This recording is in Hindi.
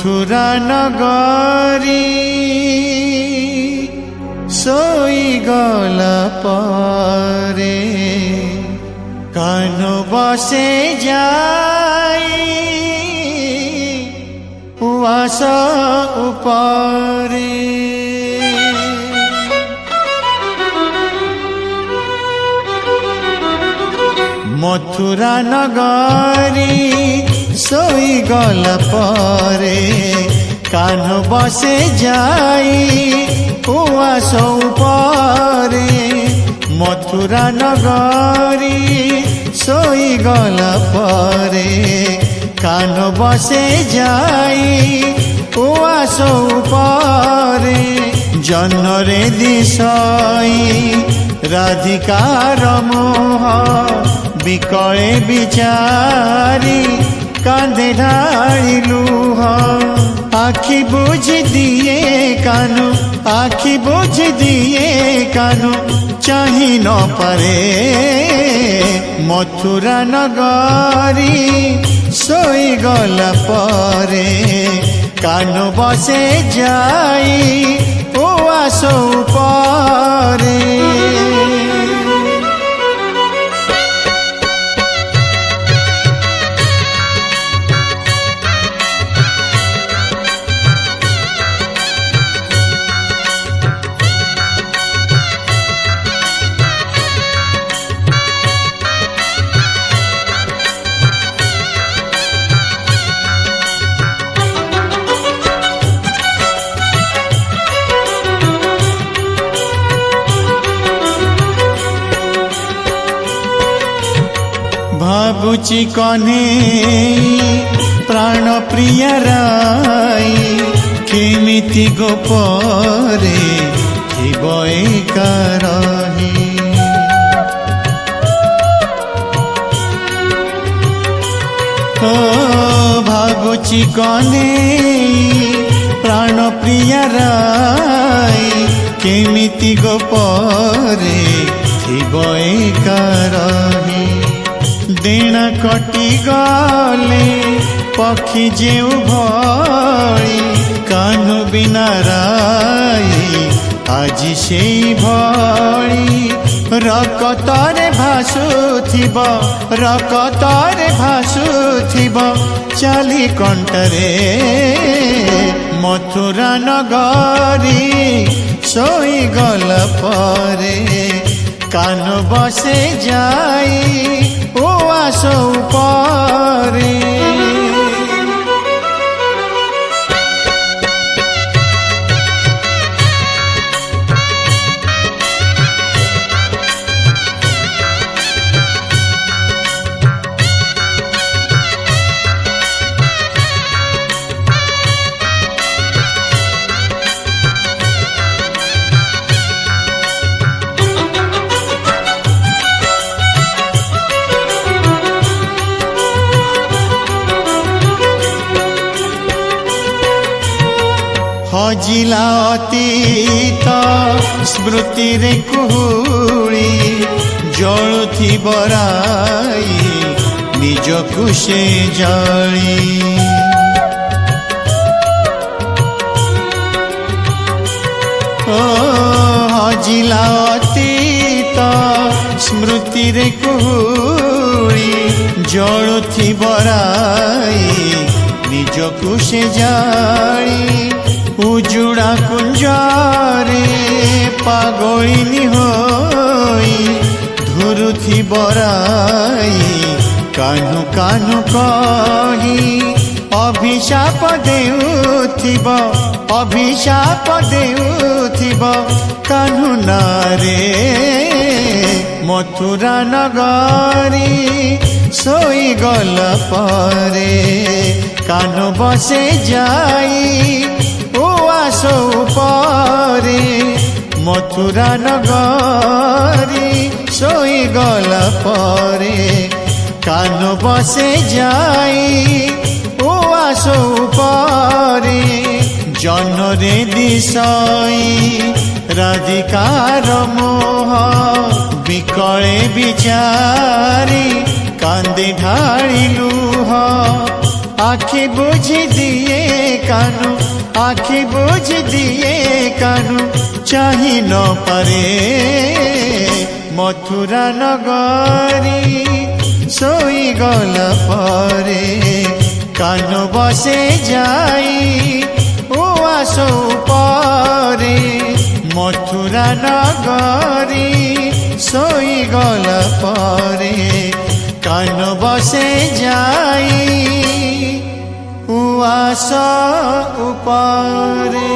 मथुरा नगरी सोई गला पारे कानो बसे जाई उवास उपारे मथुरा नगरी सोई गला पारे कानो बसे जाई उवास उपारे मथुरा नगरी सोई गला पारे कानो बसे जाई उवास उपारे जन्नरे दिशाई राधिकार मोह बिकळे बिचारी कांदे ढाळी लुह आखि बुझ दिए कानो आखि बुझ दिए कानो चाही न पारे मथुरा नगरी सोई गला पारे कानो बसे जाई उवास उपारे भाबुची कने प्राण प्रिय राई केमिति गोपरे थिबो एका रही ओ भाबुची कने प्राण प्रिय राई केमिति गोपरे थिबो एका रही दिन कटि गले पक्षी जेउ भई कानु बिना राई आज सेई भई रकतरे भासुथिब रकतरे भासुथिब चाली कंटरे मथुरा नगरी सोई गला पारे कानो बसे जाई उवास उपारे हजिला अतीत स्मृति रे कुहुड़ी जलुथी बराई निज कुशे जाली ओ हजिला अतीत स्मृति रे कुहुड़ी जलुथी बराई निज कुशे जाली उजुड़ा कुंजारे पागलिनी होई धुरुथी बराई कान्हु कान्हु कही अभिशाप देउथिब कान्हु नारे मथुरा नगरी सोई गला पारे कान्हु बसे जाई उवास उपारे मथुरा नगरी सोई गला पारे कानो बसे जाई उवास उपारे जन्नरे दिशाई राधिकार मोह बिकळे बिचारी कांदे ढाळी लुह आखि बुझी दिए कानु आखि बुझ दिए कानु चाहि न पारे मथुरा नगरी सोई गला परे कान बसे जाई उआस परे मथुरा नगरी सोई गला परे कान बसे जाई उआस उपरे।